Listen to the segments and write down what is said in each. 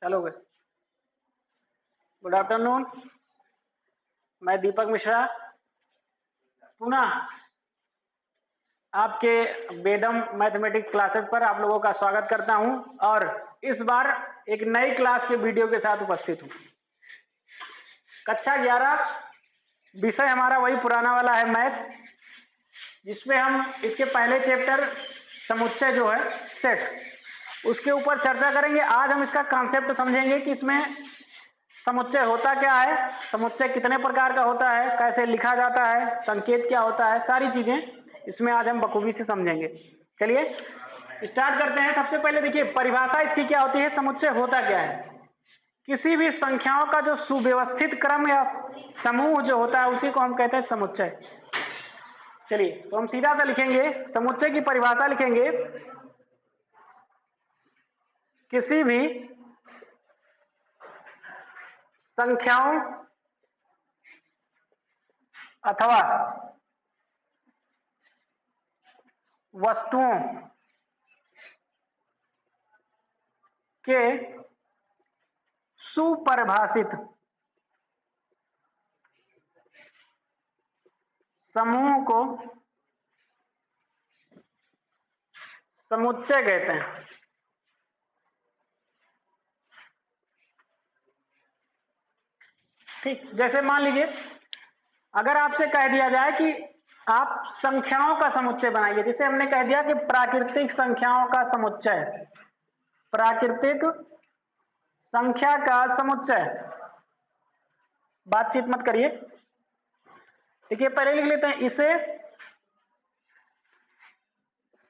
चलोगे। Good afternoon, मैं दीपक मिश्रा पुनः आपके वेदम मैथमेटिक्स क्लासेस पर आप लोगों का स्वागत करता हूं और इस बार एक नई क्लास के वीडियो के साथ उपस्थित हूं। कक्षा 11 विषय हमारा वही पुराना वाला है मैथ, जिसमें हम इसके पहले चैप्टर समुच्चय जो है सेट, उसके ऊपर चर्चा करेंगे। आज हम इसका कॉन्सेप्ट समझेंगे कि इसमें समुच्चय होता क्या है, समुच्चय कितने प्रकार का होता है, कैसे लिखा जाता है, संकेत क्या होता है, सारी चीजें इसमें आज हम बखूबी से समझेंगे। चलिए स्टार्ट करते हैं। सबसे पहले देखिए परिभाषा इसकी क्या होती है, समुच्चय होता क्या है। किसी भी संख्याओं का जो सुव्यवस्थित क्रम या समूह जो होता है उसी को हम कहते हैं समुच्चय। चलिए तो हम सीधा सा लिखेंगे, समुच्चय की परिभाषा लिखेंगे, किसी भी संख्याओं अथवा वस्तुओं के सुपरिभाषित समूह को समुच्चय कहते हैं। ठीक, जैसे मान लीजिए अगर आपसे कह दिया जाए कि आप संख्याओं का समुच्चय बनाइए, जैसे हमने कह दिया कि प्राकृतिक संख्याओं का समुच्चय, प्राकृतिक संख्या का समुच्चय। बातचीत मत करिए। देखिए पहले लिख लेते हैं, इसे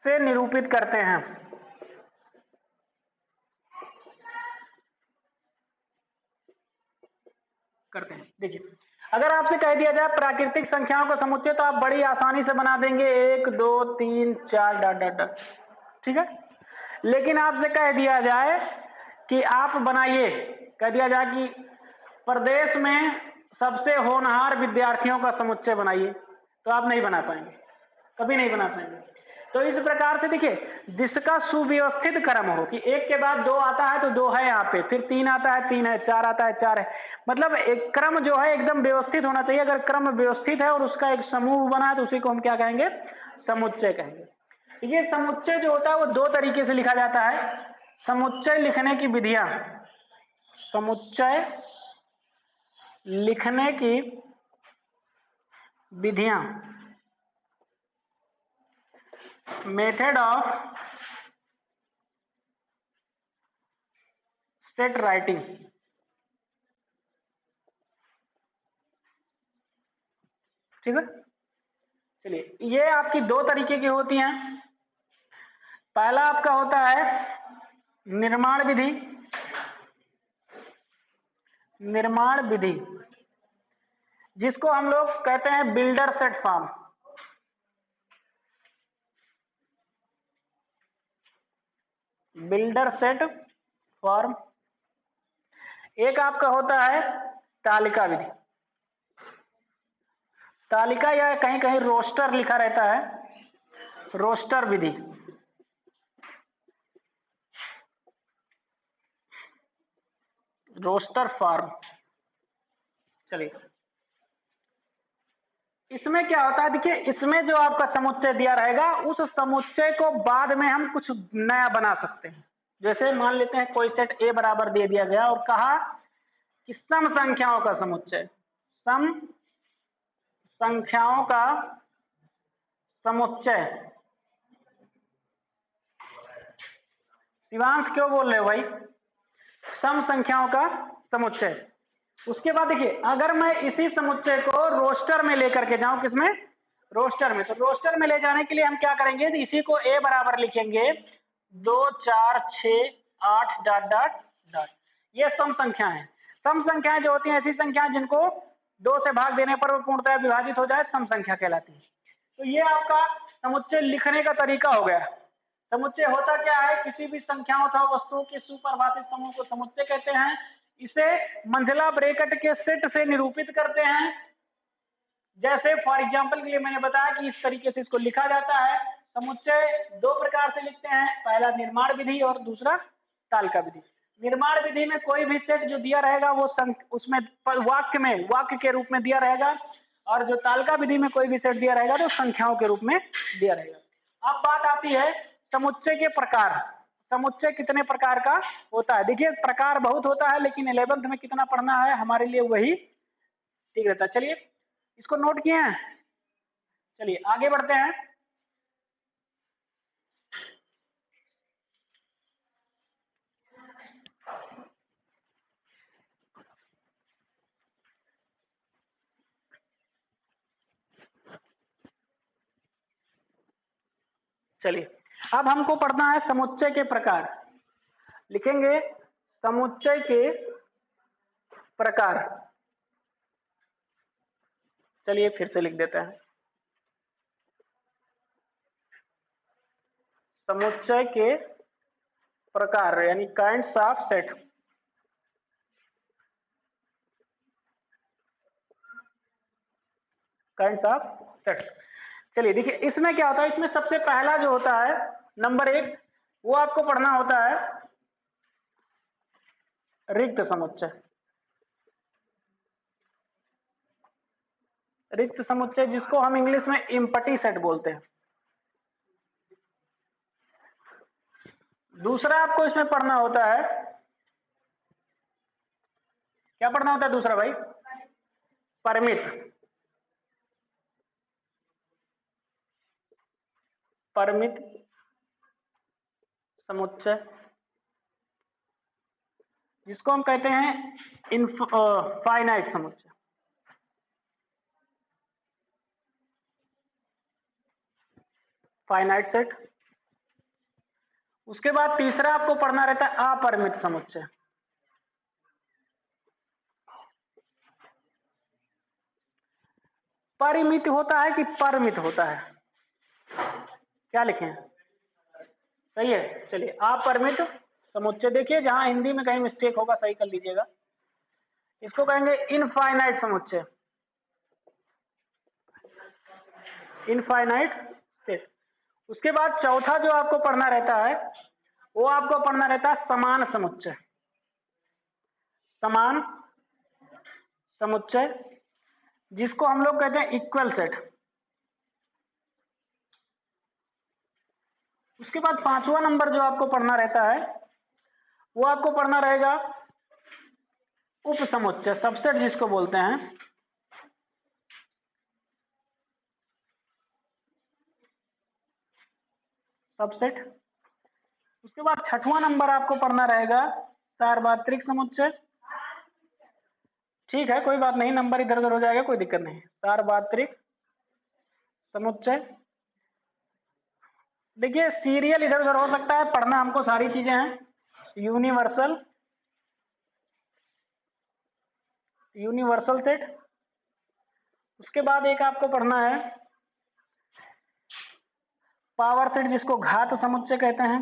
से निरूपित करते हैं। देखिए अगर आपसे कह दिया जाए प्राकृतिक संख्याओं का समुच्चय तो आप बड़ी आसानी से बना देंगे 1 2 3 4 डॉट डॉट डॉट, ठीक है। लेकिन आपसे कह दिया जाए कि आप बनाइए, कह दिया जाए कि प्रदेश में सबसे होनहार विद्यार्थियों का समुच्चय बनाइए, तो आप नहीं बना पाएंगे, कभी नहीं बना पाएंगे। तो इस प्रकार से देखिए जिसका सुव्यवस्थित क्रम हो कि एक के बाद 2 आता है तो 2 है यहाँ पे, फिर 3 आता है 3 है, 4 आता है 4 है, मतलब एक क्रम जो है एकदम व्यवस्थित होना चाहिए। अगर क्रम व्यवस्थित है और उसका एक समूह बना है तो उसी को हम क्या कहेंगे, समुच्चय कहेंगे। ये समुच्चय जो होता है वो 2 तरीके से लिखा जाता है। समुच्चय लिखने की विधियां, समुच्चय लिखने की विधियां, मेथड ऑफ सेट राइटिंग। ठीक है, चलिए ये आपकी 2 तरीके की होती हैं। पहला आपका होता है निर्माण विधि, निर्माण विधि जिसको हम लोग कहते हैं builder set form. Builder set form. एक आपका होता है तालिका विधि, तालिका या कहीं कहीं रोस्टर लिखा रहता है, रोस्टर विधि। Roster form. चलिए इसमें क्या होता है, देखिए इसमें जो आपका समुच्चय दिया रहेगा उस समुच्चय को बाद में हम कुछ नया बना सकते हैं। जैसे मान लेते हैं कोई सेट A बराबर दे दिया गया और कहा कि सम संख्याओं का समुच्चय, सम संख्याओं का समुच्चय। शिवांश क्यों बोल रहे हो भाई, सम संख्याओं का समुच्चय। उसके बाद देखिए अगर मैं इसी समुच्चय को रोस्टर में लेकर के जाऊं, किसमें, रोस्टर में, तो रोस्टर में ले जाने के लिए हम क्या करेंगे, इसी को A बराबर लिखेंगे 2 4 6 8 डॉट डॉट डॉट। ये सम संख्या है। सम संख्याएं जो होती हैं ऐसी संख्याएं जिनको 2 से भाग देने पर वो पूर्णतः विभाजित हो जाए, सम संख्या कहलाती है। तो ये आपका समुच्चय लिखने का तरीका हो गया। समुच्चय होता क्या है, किसी भी संख्याओं अथवा वस्तुओं के सुपरिभाषित समूह को समुच्चय कहते हैं। इसे मंझला ब्रैकेट के सेट से निरूपित करते हैं। जैसे फॉर एग्जांपल के लिए मैंने बताया कि इस तरीके से इसको लिखा जाता है। समुच्चय 2 प्रकार से लिखते हैं, पहला निर्माण विधि और दूसरा तालिका विधि। निर्माण विधि में कोई भी सेट जो दिया रहेगा वो उसमें वाक्य के रूप में दिया रहेगा, और जो तालिका विधि में कोई भी सेट दिया रहेगा तो संख्याओं के रूप में दिया रहेगा। अब बात आती है समुच्चय के प्रकार। समुच्चय कितने प्रकार का होता है? देखिए प्रकार बहुत होता है, लेकिन 11th में कितना पढ़ना है हमारे लिए वही ठीक रहता है। चलिए इसको नोट किए हैं, चलिए आगे बढ़ते हैं। चलिए अब हमको पढ़ना है समुच्चय के प्रकार। लिखेंगे समुच्चय के प्रकार। चलिए फिर से लिख देते हैं, समुच्चय के प्रकार यानी kinds of set. Kinds of set. चलिए देखिए इसमें क्या होता है, इसमें सबसे पहला जो होता है नंबर 1, वो आपको पढ़ना होता है रिक्त समुच्चय। रिक्त समुच्चय जिसको हम इंग्लिश में एम्प्टी सेट बोलते हैं। दूसरा आपको इसमें पढ़ना होता है, क्या पढ़ना होता है दूसरा भाई? परिमित। परिमित समुच्चय जिसको हम कहते हैं फाइनाइट समुच्चय। Finite set. उसके बाद तीसरा आपको पढ़ना रहता है अपरिमित समुच्चय। परिमित होता है कि परमित होता है? क्या लिखें? सही है। चलिए अपरिमित समुच्चय। देखिए जहां हिंदी में कहीं मिस्टेक होगा सही कर लीजिएगा। इसको कहेंगे इनफाइनाइट समुच्चय। Infinite set. उसके बाद चौथा जो आपको पढ़ना रहता है वो आपको पढ़ना रहता है समान समुच्चय। समान समुच्चय जिसको हम लोग कहते हैं इक्वल सेट। उसके बाद पांचवा नंबर जो आपको पढ़ना रहता है वो आपको पढ़ना रहेगा उप समुच्चय, सबसेट जिसको बोलते हैं। सबसेट। उसके बाद छठवां नंबर आपको पढ़ना रहेगा सार्वत्रिक समुच्चय। ठीक है कोई बात नहीं, नंबर इधर उधर हो जाएगा, कोई दिक्कत नहीं। सार्वत्रिक समुच्चय। देखिए सीरियल इधर उधर हो सकता है, पढ़ना हमको सारी चीजें हैं। Universal, universal set. उसके बाद एक आपको पढ़ना है पावर सेट जिसको घात समुच्चय कहते हैं।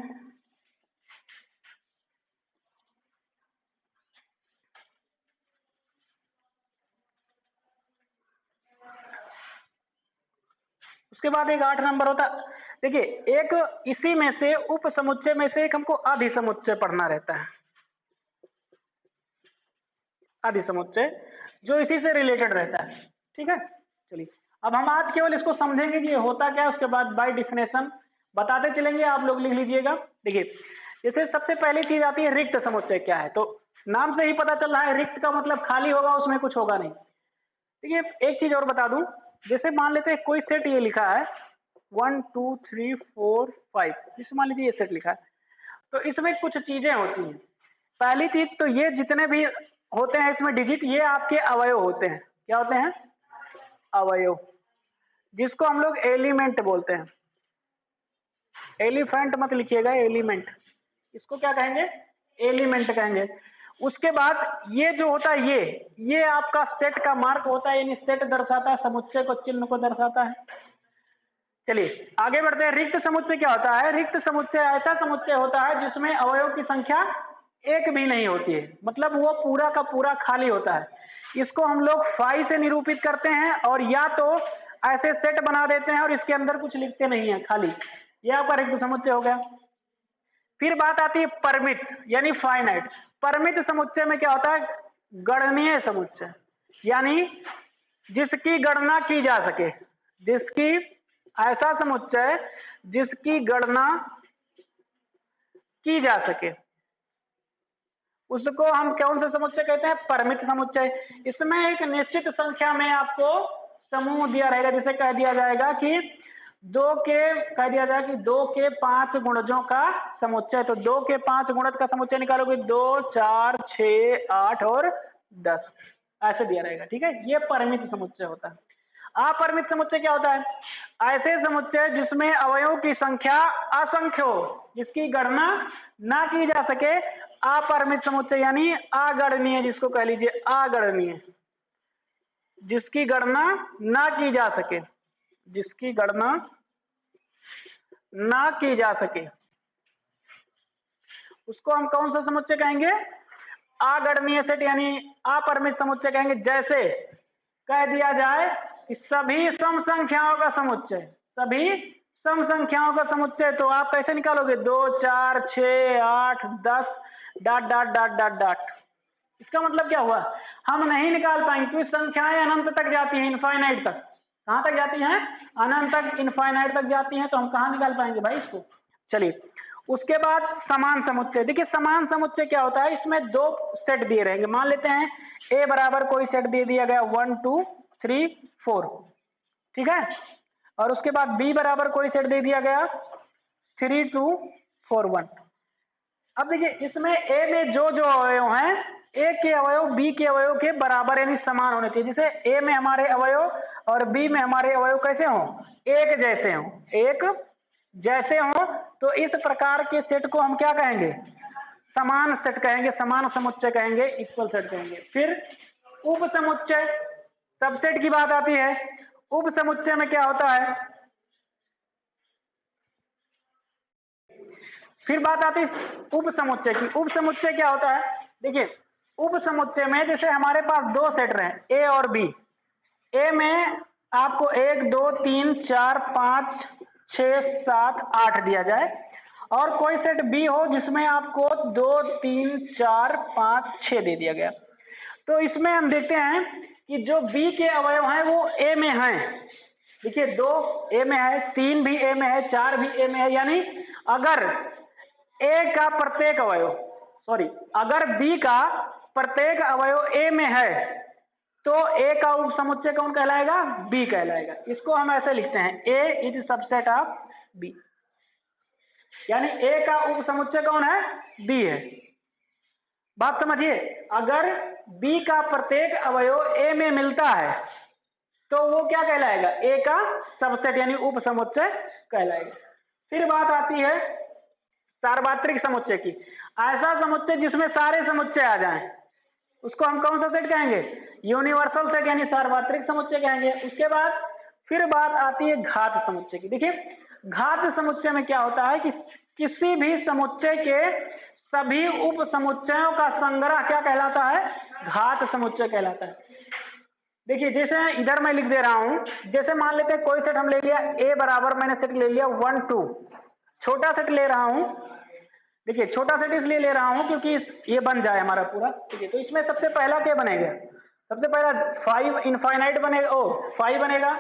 उसके बाद एक 8 नंबर होता है। देखिए एक इसी में से उप समुच्चय में से एक हमको अधिसमुच्चय पढ़ना रहता है। अधिसमुच्चय जो इसी से रिलेटेड रहता है। ठीक है चलिए अब हम आज केवल इसको समझेंगे कि ये होता क्या है, उसके बाद बाय डिफिनेशन बताते चलेंगे, आप लोग लिख लीजिएगा। देखिए जैसे सबसे पहली चीज आती है रिक्त समुच्चय क्या है, तो नाम से ही पता चल रहा है रिक्त का मतलब खाली होगा, उसमें कुछ होगा नहीं। देखिए एक चीज और बता दूं, जैसे मान लेते हैं कोई सेट ये लिखा है 1 2 3 4 5, जिसमें मान लीजिए ये सेट लिखा है, तो इसमें कुछ चीजें होती हैं। पहली चीज तो ये जितने भी होते हैं इसमें डिजिट, ये आपके अवयव होते हैं। क्या होते हैं? अवयव, जिसको हम लोग एलिमेंट बोलते हैं। एलिफेंट मत लिखिएगा, एलिमेंट। इसको क्या कहेंगे? एलिमेंट कहेंगे। उसके बाद ये जो होता है ये आपका सेट का मार्क होता है, यानी सेट दर्शाता है, समुच्चय को, चिन्ह को दर्शाता है। चलिए आगे बढ़ते हैं। रिक्त समुच्चय क्या होता है? रिक्त समुच्चय ऐसा समुच्चय होता है जिसमें अवयव की संख्या एक भी नहीं होती है, मतलब वो पूरा का पूरा खाली होता है। इसको हम लोग फाई से निरूपित करते हैं, और या तो ऐसे सेट बना देते हैं और इसके अंदर कुछ लिखते नहीं है, खाली। यह आपका रिक्त समुच्चय हो गया। फिर बात आती है परमिट यानी फाइनाइट। परिमित समुच्चय में क्या होता है? गणनीय समुच्चय, यानी जिसकी गणना की जा सके, जिसकी, ऐसा समुच्चय जिसकी गणना की जा सके, उसको हम कौन सा समुच्चय कहते हैं? परिमित समुच्चय। इसमें एक निश्चित संख्या में आपको समूह दिया रहेगा, जिसे कह दिया जाएगा कि दो के 5 गुणजों का समुच्चय। तो 2 के 5 गुणज का समुच्चय निकालोगे, 2, 4, 6, 8 और 10, ऐसे दिया रहेगा। ठीक है, ये परिमित समुच्चय होता है। अपरिमित समुच्चय क्या होता है? ऐसे समुच्चय जिसमें अवयवों की संख्या असंख्य हो, जिसकी गणना ना की जा सके, अपरिमित समुच्चय, यानी अगणनीय, जिसको कह लीजिए अगणनीय, जिसकी गणना ना की जा सके, जिसकी गणना ना की जा सके, उसको हम कौन सा समुच्चय कहेंगे? अगणनीय सेट, यानी अपरिमित समुच्चय कहेंगे। जैसे कह दिया जाए कि सभी सम संख्याओं का समुच्चय, सभी सम संख्याओं का समुच्चय, तो आप कैसे निकालोगे? 2, 4, 6, 8, 10 ... इसका मतलब क्या हुआ? हम नहीं निकाल पाएंगे क्योंकि संख्याएं अनंत तक जाती हैं, इनफाइनाइट तक। कहां तक जाती हैं? अनंत तक, इनफाइनाइट तक जाती हैं, तो हम कहां निकाल पाएंगे भाई इसको? चलिए, उसके बाद समान समुच्चय। देखिए समान समुच्चय क्या होता है? इसमें दो सेट दिए रहेंगे। मान लेते हैं ए बराबर कोई सेट दे दिया गया 1, 2, 3, 4, ठीक है, और उसके बाद बी बराबर कोई सेट दे दिया गया 3, 2, 4, 1। अब देखिए इसमें ए में जो जो अवयव हैं, ए के अवयव बी के अवयव के बराबर यानी समान होने चाहिए। जैसे ए में हमारे अवयव और बी में हमारे अवयव कैसे हों? एक जैसे हों, एक जैसे हों। तो इस प्रकार के सेट को हम क्या कहेंगे? समान सेट कहेंगे, समान समुच्चय कहेंगे, इक्वल सेट कहेंगे। फिर उप समुच्चय, सबसेट की बात आती है। उप समुच्चय में क्या होता है? फिर बात आती है उप समुच्चय की। उप समुच्चय क्या होता है? देखिए उप समुच्चय में जैसे हमारे पास दो सेट रहे ए और बी। ए में आपको 1, 2, 3, 4, 5, 6, 7, 8 दिया जाए, और कोई सेट बी हो जिसमें आपको 2, 3, 4, 5, 6 दे दिया गया। तो इसमें हम देखते हैं कि जो बी के अवयव हैं वो ए में हैं। देखिए 2 ए में है, 3 भी ए में है, 4 भी ए में है। यानी अगर ए का प्रत्येक अवयव, अगर बी का प्रत्येक अवयव ए में है तो ए का उप समुच्चय कौन कहलाएगा? बी कहलाएगा। इसको हम ऐसे लिखते हैं, ए इज सबसेट ऑफ बी, यानी ए का उप समुच्चय कौन है? बी है। बात समझिए, अगर बी का प्रत्येक अवयव ए में मिलता है तो वो क्या कहलाएगा? ए का सबसेट यानी उप समुच्चय कहलाएगा। फिर बात आती है सार्वत्रिक समुच्चय की। ऐसा समुच्चय जिसमें सारे समुच्चय आ जाएं, उसको हम कौन सा सेट कहेंगे? यूनिवर्सल सेट यानी सार्वत्रिक समुच्चय कहेंगे। उसके बाद फिर बात आती है घात समुच्चय की। देखिए घात समुच्चय में क्या होता है कि किसी भी समुच्चय के सभी उप समुच्चयों का संग्रह क्या कहलाता है? घात समुच्चय कहलाता है। देखिए जैसे इधर मैं लिख दे रहा हूं, जैसे मान लेते हैं कोई सेट हम ले लिया ए बराबर, मैंने सेट ले लिया 1, 2, छोटा सेट ले रहा हूं। देखिए छोटा सेट इसलिए ले रहा हूं क्योंकि ये बन जाए हमारा पूरा। ठीक है, तो इसमें सबसे पहला क्या बनेगा? सबसे पहला 5 इनफाइनाइट बनेगा, 5 बनेगा,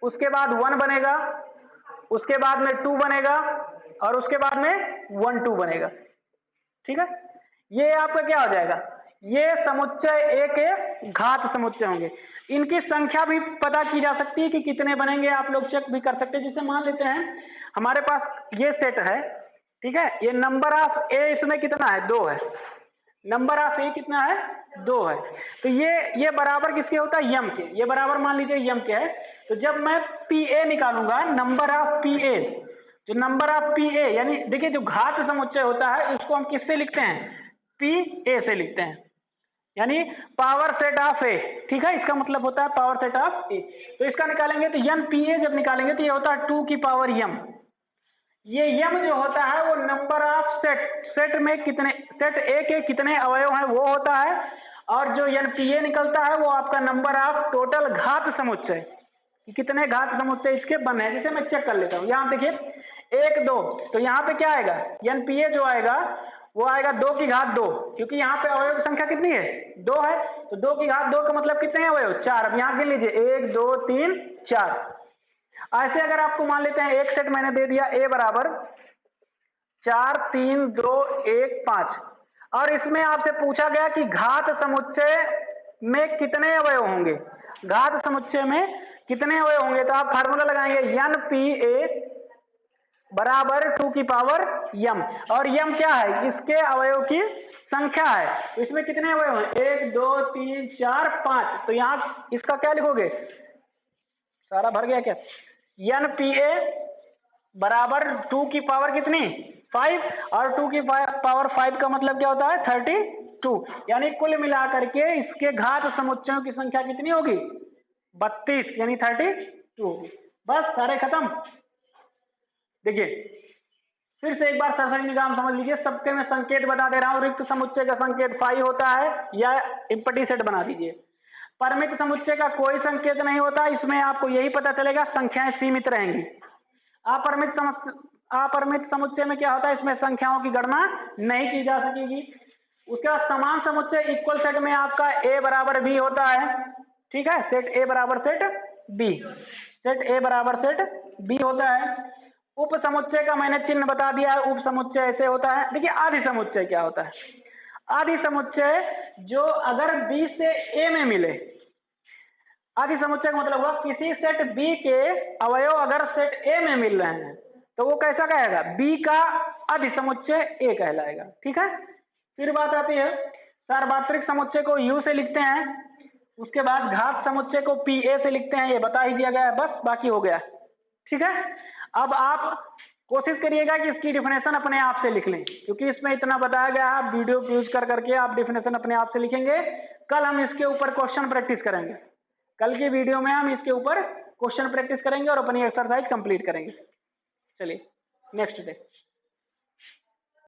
उसके बाद 1 बनेगा, उसके बाद में 2 बनेगा, और उसके बाद में 1, 2 बनेगा। ठीक है, ये आपका क्या हो जाएगा? ये समुच्चय ए के घात समुच्चय होंगे। इनकी संख्या भी पता की जा सकती है कि कितने बनेंगे, आप लोग चेक भी कर सकते हैं। जैसे मान लेते हैं हमारे पास ये सेट है, ठीक है, ये नंबर ऑफ ए इसमें कितना है? 2 है। नंबर ऑफ ए कितना है? 2 है। तो ये बराबर किसके होता है? यम के। ये बराबर मान लीजिए यम के है। तो जब मैं पी ए निकालूंगा, नंबर ऑफ पी ए, जो नंबर ऑफ पी ए यानी देखिए जो घात समुच्चय होता है इसको हम किससे लिखते हैं? पी ए से लिखते हैं, यानी पावर सेट ऑफ ए। ठीक है, इसका मतलब होता है पावर सेट ऑफ ए। तो इसका निकालेंगे तो यम पी ए जब निकालेंगे तो ये होता है 2 की पावर यम। ये यम जो होता है वो नंबर ऑफ सेट में कितने, सेट ए के कितने अवयव हैं वो होता है, और जो एन पी ए निकलता है वो आपका नंबर ऑफ टोटल घात समुच्चय, कितने घात समुच्चय इसके बने हैं। जैसे मैं चेक कर लेता हूं, यहां देखिए 1, 2, तो यहां पे क्या आएगा? एन पी ए जो आएगा वो आएगा 2 की घात 2, क्योंकि यहाँ पे अवयव की संख्या कितनी है 2 है, तो 2 की घात 2 का मतलब कितने हैं अवयव 4। अब यहाँ गिन लीजिए 1 2 3 4। ऐसे अगर आपको मान लेते हैं एक सेट मैंने दे दिया a बराबर 4 3 2 1 5, और इसमें आपसे पूछा गया कि घात समुच्चय में कितने अवयव होंगे, घात समुच्चय में कितने अवयव होंगे, तो आप फार्मूला लगाएंगे NPA बराबर 2 की पावर m, और m क्या है इसके अवयव की संख्या है। इसमें कितने अवयव हैं 1 2 3 4 5, तो यहां इसका क्या लिखोगे, सारा भर गया क्या, NPA बराबर 2 की पावर कितनी 5, और 2 की पावर 5 का मतलब क्या होता है 32, यानी कुल मिलाकर के इसके घात समुच्चयों की संख्या कितनी होगी 32 यानी 32। बस सारे खत्म। देखिए फिर से एक बार सरसरी निगाह समझ लीजिए, सबके मैं संकेत बता दे रहा हूं। रिक्त समुच्चय का संकेत फाई होता है या इम्पटी सेट बना दीजिए। परमित समुच्चय का कोई संकेत नहीं होता, इसमें आपको यही पता चलेगा संख्याएं सीमित रहेंगी। अपरिमित समुच्चय में क्या होता है, इसमें संख्याओं की गणना नहीं की जा सकेगी। उसके बाद समान समुच्चय इक्वल सेट में आपका a बराबर b होता है, ठीक है, सेट a बराबर सेट b, सेट a बराबर सेट b होता है। उप समुच्चय का मैंने चिन्ह बता दिया है, उप समुच्चय ऐसे होता है। देखिए आदि समुच्चय क्या होता है, आदि समुच्चय जो अगर b से a में मिले, आदि समुच्चय का मतलब हुआ किसी सेट b के अवयव अगर सेट a में मिल रहे हैं तो वो कैसा कहेगा, b का आदि समुच्चय a कहलाएगा, ठीक है। फिर बात आती है सार्वत्रिक समुच्चय को u से लिखते हैं, उसके बाद घात समुच्चय को pa से लिखते हैं, ये बता ही दिया गया है, बस बाकी हो गया, ठीक है। अब आप कोशिश करिएगा कि इसकी डिफिनेशन अपने आप से लिख लें, क्योंकि इसमें इतना बताया गया है, आप वीडियो यूज कर करके आप डिफिनेशन अपने आप से लिखेंगे। कल हम इसके ऊपर क्वेश्चन प्रैक्टिस करेंगे, कल की वीडियो में हम इसके ऊपर क्वेश्चन प्रैक्टिस करेंगे और अपनी एक्सरसाइज कंप्लीट करेंगे। चलिए नेक्स्ट डे।